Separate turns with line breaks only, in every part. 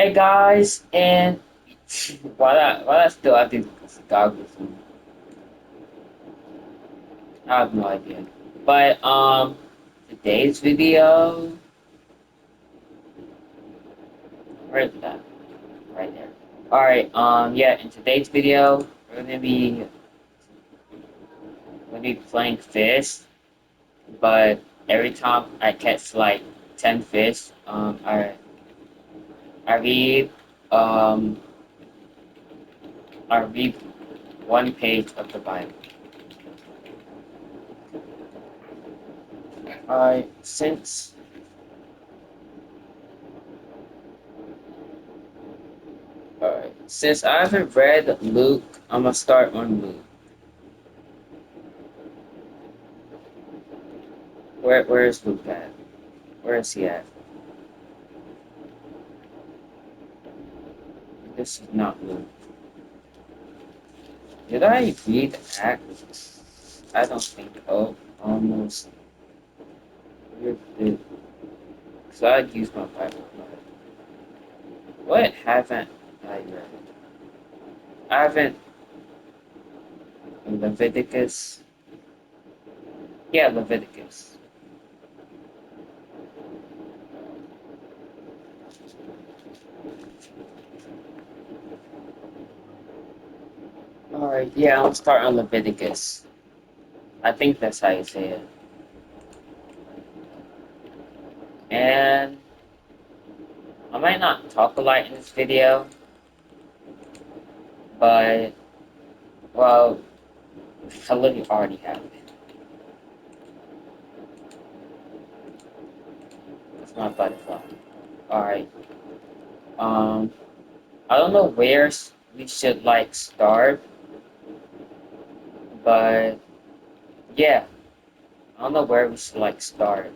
Hey guys, and why I still have these goggles on? I have no idea. But today's video, where's that? Right there. Alright, yeah, in today's video we're gonna be playing fish, but every time I catch like 10 fish, I read um I read one page of the Bible. Alright, since I haven't read Luke, I'm gonna start on Luke. Where is Luke at? Where is he at? This is not Luke. Did I read Acts? I don't think. Oh, almost. Where did? Cause I'd use my Bible. What haven't I read? I haven't Leviticus. Yeah, Leviticus. All right. Yeah, I'll start on Leviticus. I think that's how you say it. And I might not talk a lot in this video, but well, I literally already have it. That's my butterfly. All right. Um, I don't know where we should like start, but yeah, I don't know where we should like start.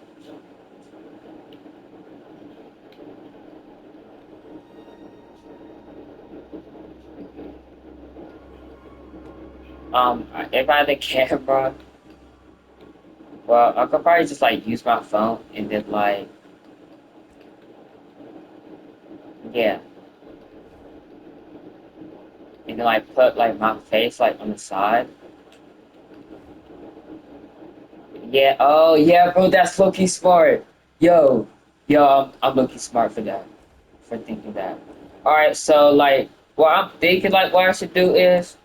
If I had a camera, well, I could probably just like use my phone and then like, yeah, and then like put like my face like on the side. Yeah. Oh yeah, bro, that's low-key smart. Yo, I'm low-key smart for that, for thinking that. All right, so like, what I'm thinking like what I should do is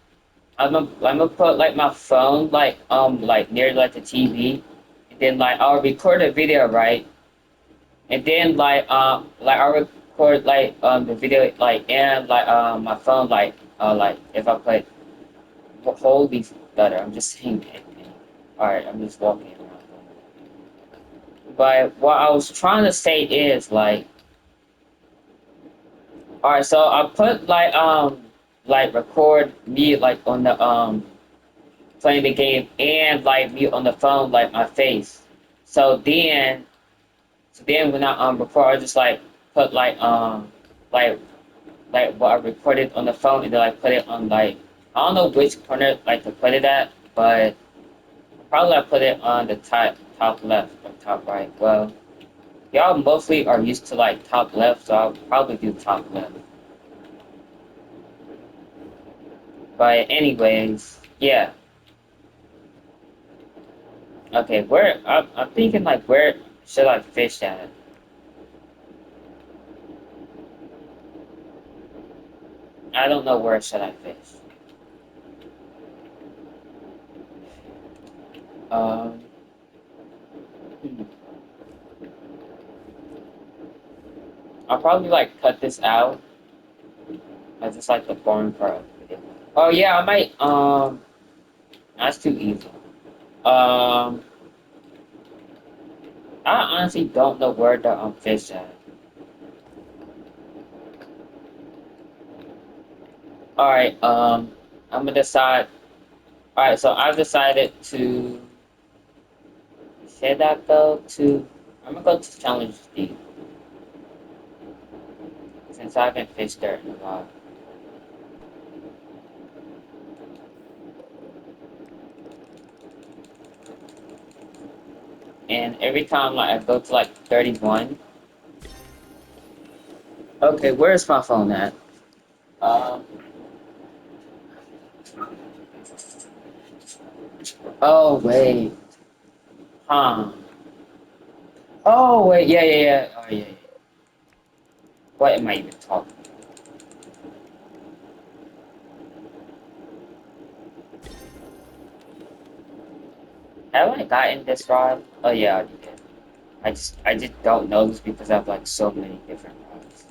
I'm gonna put like my phone like near like the TV, and then like I'll record a video, right, and then like I'll record the video like and like my phone like if I put holy stutter, I'm just saying it. All right, I'm just walking around. But what I was trying to say is like, all right, so I put like record me like on the playing the game and like mute on the phone like my face. So then when I record, I just like put like like what I recorded on the phone and then like put it on like I don't know which corner like to put it at, but probably I put it on the top left or top right. Well, y'all mostly are used to like top left, so I'll probably do top left. But anyways, yeah. Okay, where I'm thinking like where should I fish at? I don't know where should I fish. Um, hmm. I'll probably like cut this out as it's like the boring part of the video. Oh yeah, I might that's too easy. Um I honestly don't know where the fish at. Alright, I'm gonna decide alright, so I've decided to should I go to I'm gonna go to challenge D since I haven't fished there in a while. And every time like I go to like 31, Okay, where's my phone at? Um. Oh wait. Huh. Oh wait. Yeah, yeah, yeah. Oh yeah, yeah. What am I even talking? Have I gotten this rod? Oh yeah, I did. I just don't know this because I have like so many different rods.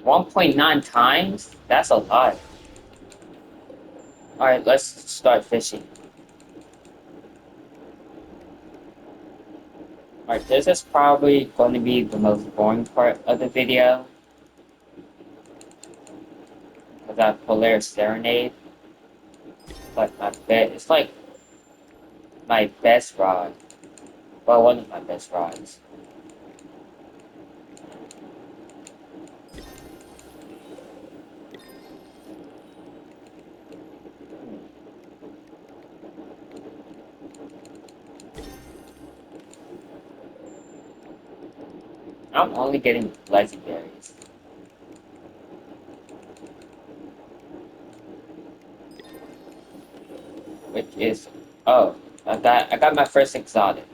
1.9 times? That's a lot. All right, let's start fishing. All right, this is probably going to be the most boring part of the video because that Polaris Serenade, like my bet, it's like my best rod. Well, one of my best rods. I'm only getting legendaries, which is oh, I got my first exotic.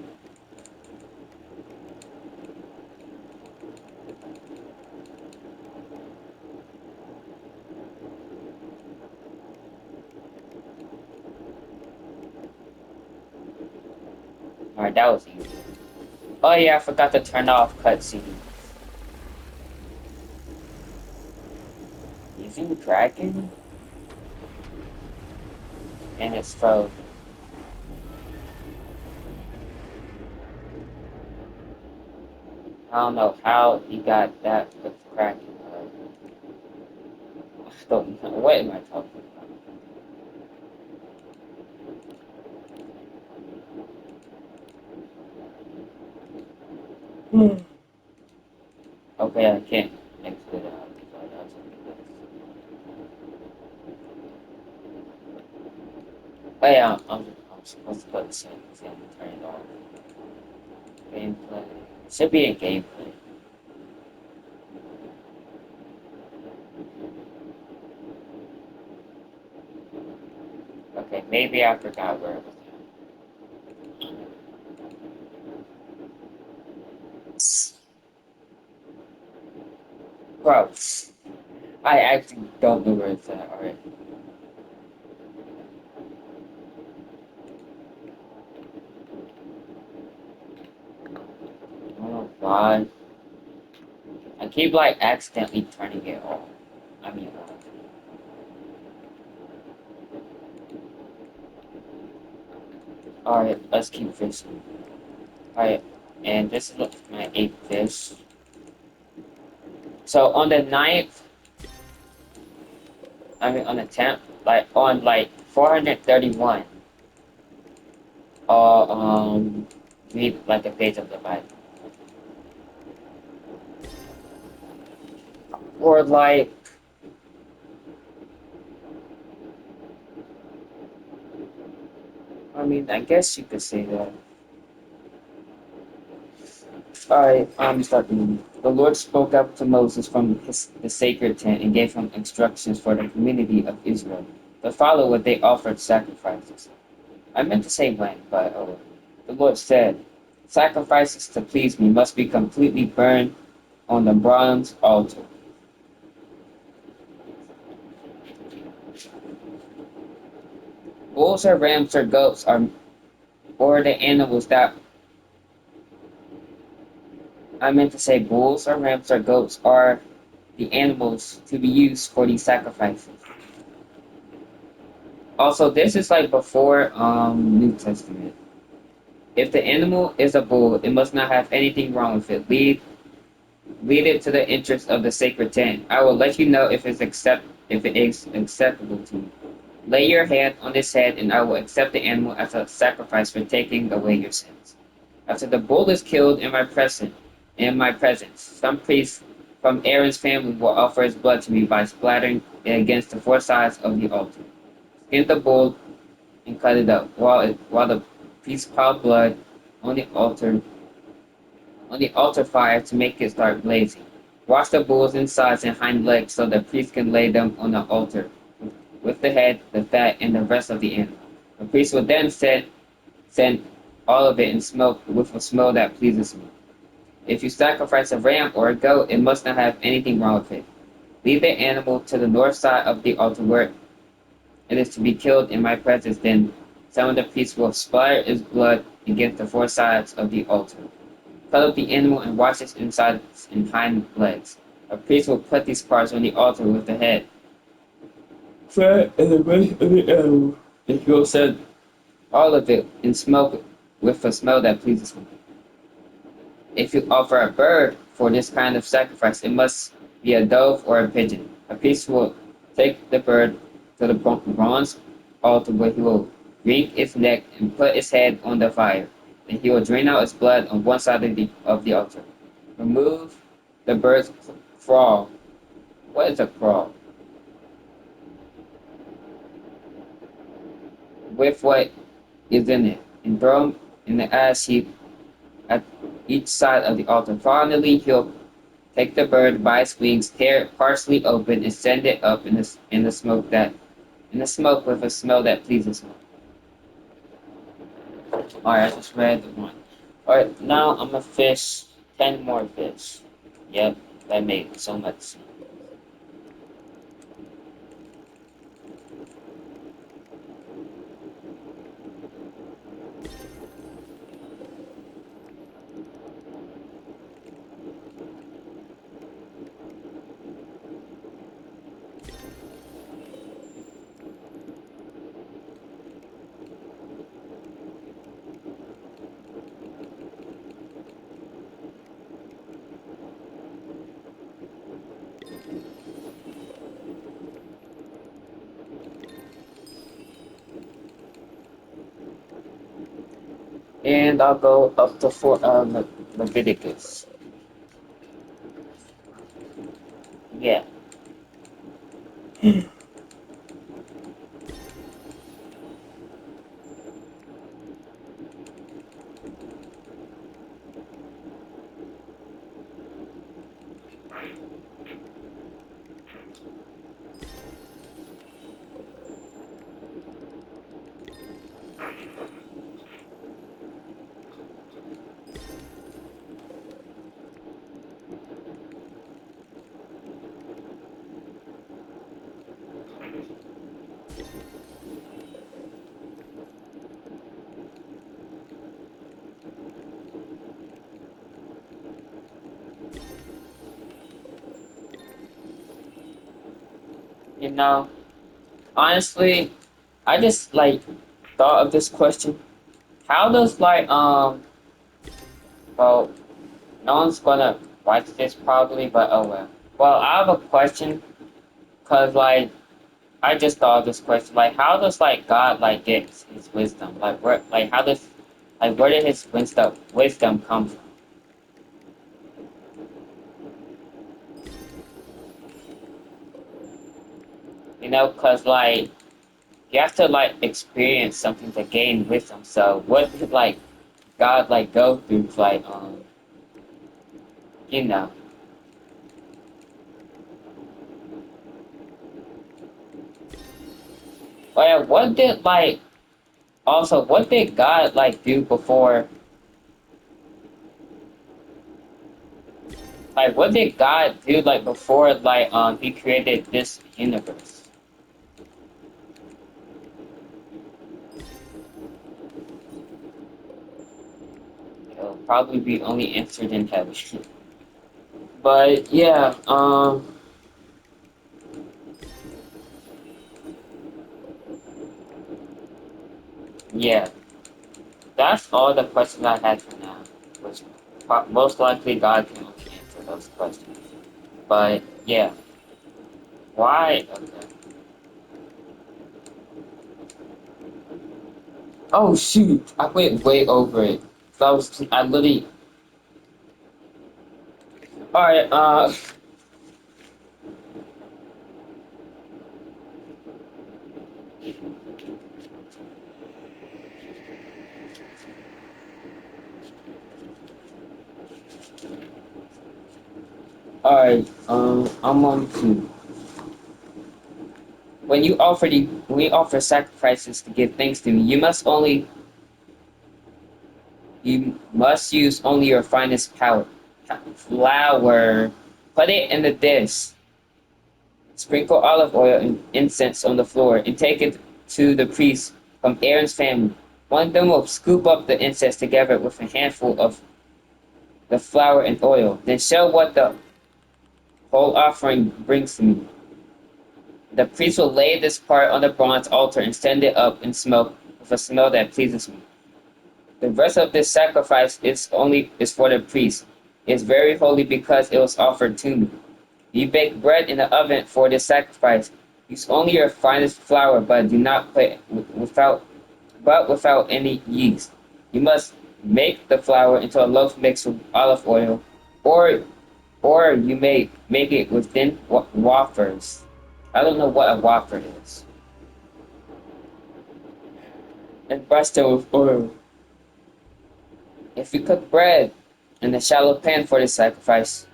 All right, that was easy. Oh yeah, I forgot to turn off cutscene. Using dragon and it's frozen. I don't know how he got that with Kraken. I don't know. What am I talking about? Okay, I can't exit it out. So that's what oh yeah, I'm supposed to put the same thing and turn it off. Gameplay. Should be in gameplay. Okay, maybe I forgot where it was. Gross. I actually don't know where it's at already. I don't know why. I keep like accidentally turning it off. I mean, alright, let's keep fishing. Alright, and this is my 8th fish. So on the ninth, I mean on the 10th, like on like 431, read like a page of the Bible. Or like, I mean, I guess you could say that. Alright, starting. The Lord spoke up to Moses from the sacred tent and gave him instructions for the community of Israel to follow what they offered sacrifices. I meant to say when, but the Lord said, sacrifices to please me must be completely burned on the bronze altar. Bulls or rams or goats are or the animals that I meant to say bulls or rams or goats are the animals to be used for these sacrifices. Also, this is like before New Testament. If the animal is a bull, it must not have anything wrong with it. Lead it to the entrance of the sacred tent. I will let you know if it is acceptable to you. Lay your hand on his head, and I will accept the animal as a sacrifice for taking away your sins. After the bull is killed in my presence, some priests from Aaron's family will offer his blood to me by splattering it against the four sides of the altar. Skin the bull and cut it up, while the priest piled blood on the altar on the altar fire to make it start blazing. Wash the bull's insides and hind legs so the priest can lay them on the altar with the head, the fat, and the rest of the animal. The priest will then send all of it in smoke with a smell that pleases me. If you sacrifice a ram or a goat, it must not have anything wrong with it. Lead the animal to the north side of the altar where it is to be killed in my presence. Then some of the priests will splatter its blood against the four sides of the altar. Cut up the animal and wash its insides and hind legs. A priest will put these parts on the altar with the head, fat, and the rest of the animal. And he will set all of it in smoke with a smell that pleases him. If you offer a bird for this kind of sacrifice, it must be a dove or a pigeon. A priest will take the bird to the bronze altar where he will wring its neck and put its head on the fire. Then he will drain out its blood on one side of the altar. Remove the bird's craw. What is a craw? With what is in it, and throw them in the ash heap at each side of the altar. Finally, he'll take the bird by its wings, tear it partially open, and send it up in the smoke with a smell that pleases him. Alright, I just read the one. Alright, now I'm gonna fish 10 more fish. Yep, that made so much sense. And I'll go up to Leveticus. Yeah. You know, honestly, I just like thought of this question. How does well, no one's gonna watch this probably, but oh well. Well, I have a question, cause I just thought of this question. Like, how does God get his wisdom? Where did his wisdom come from? You know, cause you have to experience something to gain wisdom. So what did God go through to you know? Well, what did also what did God do before? What did God do before he created this universe? It'll probably be only answered in heaven. But yeah, yeah, that's all the questions I had for now. Which most likely God can only answer those questions. But yeah, why? Okay. Oh shoot! I went way over it. I literally. All right. Alright, I'm on to when you offer sacrifices to give thanks to me, you must use only your finest flour. Put it in the dish. Sprinkle olive oil and incense on the floor, and take it to the priest from Aaron's family. One of them will scoop up the incense together with a handful of the flour and oil. Then show what the whole offering brings to me. The priest will lay this part on the bronze altar and send it up in smoke with a smell that pleases me. The rest of this sacrifice is for the priest. It is very holy because it was offered to me. You bake bread in the oven for this sacrifice. Use only your finest flour, but do not put without any yeast. You must make the flour into a loaf mixed with olive oil, or you may make it with thin wafers. I don't know what a wafer is. And brush it with oil. If you cook bread in a shallow pan for the sacrifice,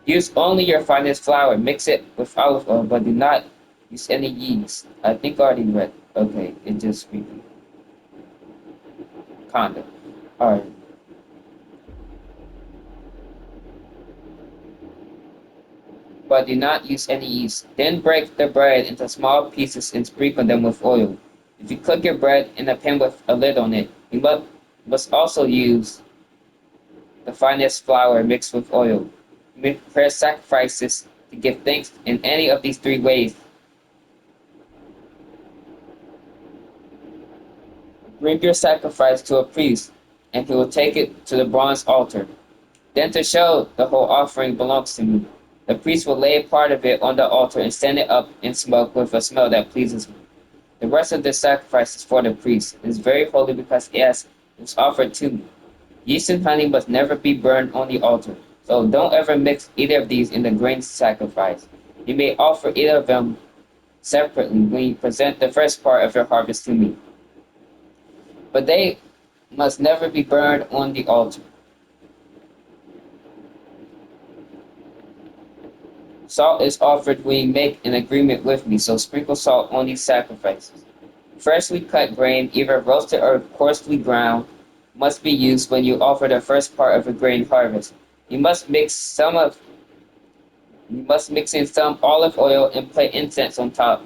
use only your finest flour. Mix it with olive oil, but do not use any yeast. I think I already read. Okay, it just repeat. Kinda. Alright. But do not use any yeast. Then break the bread into small pieces and sprinkle them with oil. If you cook your bread in a pan with a lid on it, you must also use the finest flour mixed with oil. You may prepare sacrifices to give thanks in any of these three ways. Bring your sacrifice to a priest, and he will take it to the bronze altar. Then to show the whole offering belongs to me, the priest will lay part of it on the altar and send it up in smoke with a smell that pleases me. The rest of the sacrifice is for the priest. It is very holy because it is offered to me. Yeast and honey must never be burned on the altar, so don't ever mix either of these in the grain sacrifice. You may offer either of them separately when you present the first part of your harvest to me, but they must never be burned on the altar. Salt is offered when you make an agreement with me, so sprinkle salt on these sacrifices. Freshly cut grain, either roasted or coarsely ground, must be used when you offer the first part of a grain harvest. You must mix some of you must mix in some olive oil and put incense on top.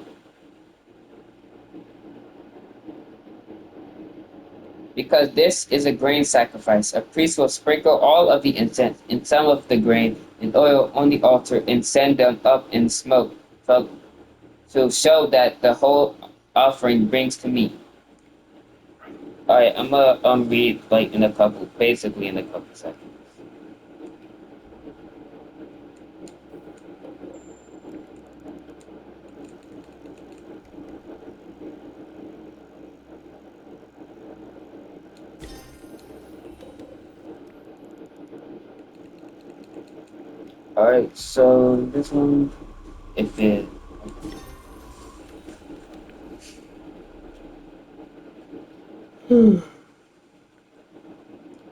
Because this is a grain sacrifice, a priest will sprinkle all of the incense and some of the grain and oil on the altar and send them up in smoke to show that the whole offering brings to me. Alright, I'm gonna read like in a couple, basically in a couple seconds. Alright, so this one, if it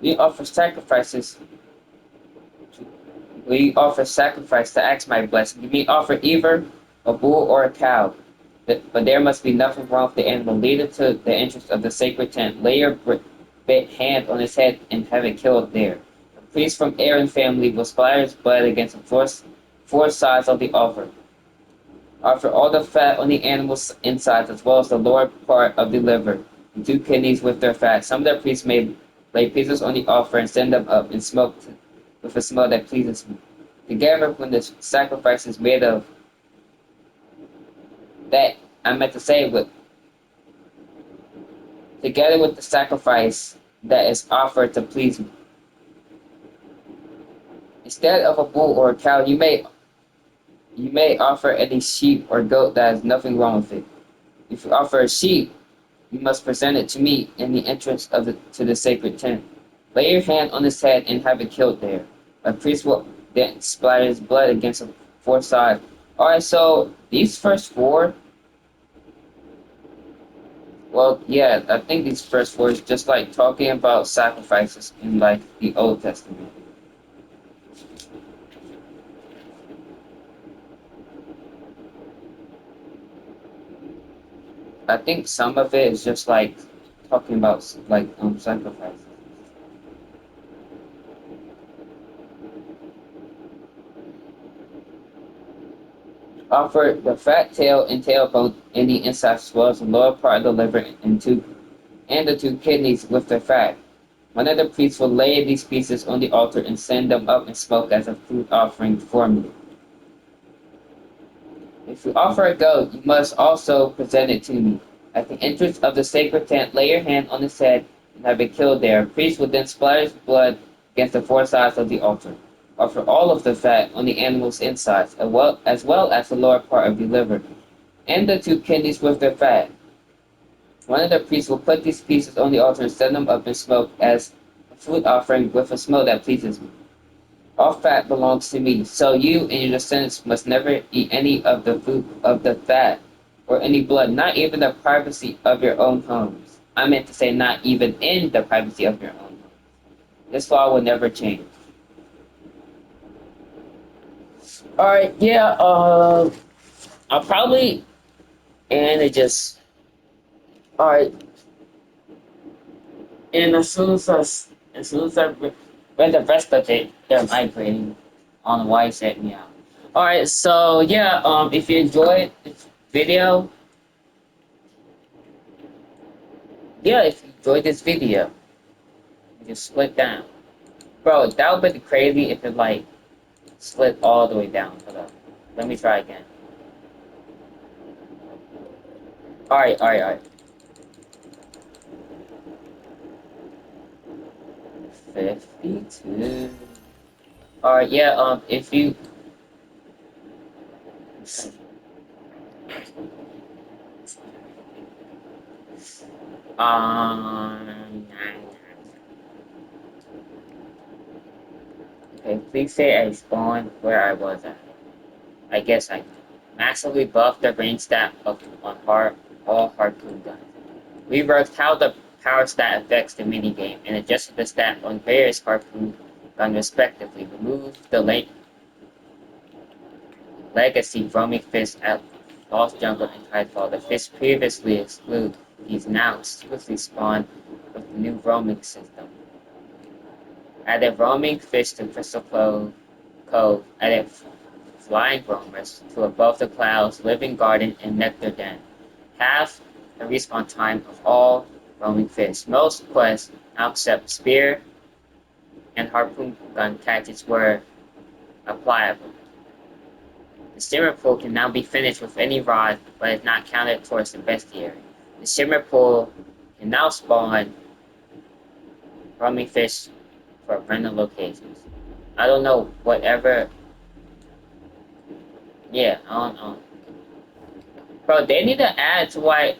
we offer sacrifices we offer sacrifice to ask my blessing. You may offer either a bull or a cow, but there must be nothing wrong with the animal. Lead it to the entrance of the sacred tent. Lay your hand on his head and have it killed there. A priest from Aaron's family will splatter his blood against the four sides of the altar. Offer all the fat on the animal's insides as well as the lower part of the liver, and two kidneys with their fat. Some of the priests may lay pieces on the altar and send them up in smoke with a smell that pleases me. Together, when the sacrifice is made of that, I meant to say with together with the sacrifice that is offered to please me. Instead of a bull or a cow, you may offer any sheep or goat that has nothing wrong with it. If you offer a sheep, you must present it to me in the entrance to the sacred tent. Lay your hand on his head and have it killed there. A priest will then splatter his blood against the four sides. Alright, so these first four, Well, yeah, I think these first words just like talking about sacrifices in like the Old Testament. I think some of it is just like talking about like sacrifices. Offer the fat tail and tailbone in the inside as well as the lower part of the liver and the two kidneys with the fat. One of the priests will lay these pieces on the altar and send them up in smoke as a food offering for me. If you offer a goat, you must also present it to me. At the entrance of the sacred tent, lay your hand on its head and have it killed there. A priest will then splatter his blood against the four sides of the altar. Offer all of the fat on the animal's insides, as well as the lower part of the liver, and the two kidneys with their fat. One of the priests will put these pieces on the altar and send them up in smoke as a food offering with a smell that pleases me. All fat belongs to me, so you and your descendants must never eat any of the food of the fat or any blood, not even the privacy of your own homes. I meant to say not even in the privacy of your own home. This law will never change. Alright, yeah, I'll probably and it just alright, and as soon as I read the rest of it, they're migrating on why it set me out. Alright, so yeah, if you enjoyed this video, yeah, if you enjoyed this video, you just split down. Bro, that would be crazy if it like split all the way down. Hold up. Let me try again. Alright. 52. Alright, yeah, if you um okay, please say I spawned where I was at. I guess I massively buffed the range stat of on all harpoon guns. We worked how the power stat affects the minigame and adjusted the stat on various harpoon guns respectively. Removed the legacy roaming fish at Lost Jungle and Tidefall. The fish previously excluded, these now exclusively spawn with the new roaming system. Added roaming fish to Cove. Added flying roamers to Above the Clouds, Living Garden, and Nectar Den. Half the respawn time of all roaming fish. Most quests, now except spear and harpoon gun tactics, were applicable. The shimmer pool can now be finished with any rod, but is not counted towards the bestiary. The shimmer pool can now spawn roaming fish for random locations. I don't know, whatever. Yeah, I don't know. Bro, they need to add to why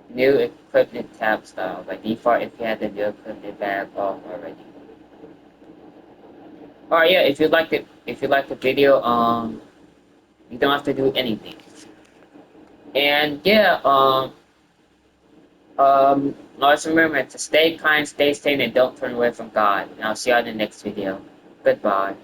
new equipment tab style by default if you had the new equipment bag off already. Alright, yeah, if you like the video, you don't have to do anything. And yeah, always remember to stay kind, stay sane, and don't turn away from God. And I'll see you on the next video. Goodbye.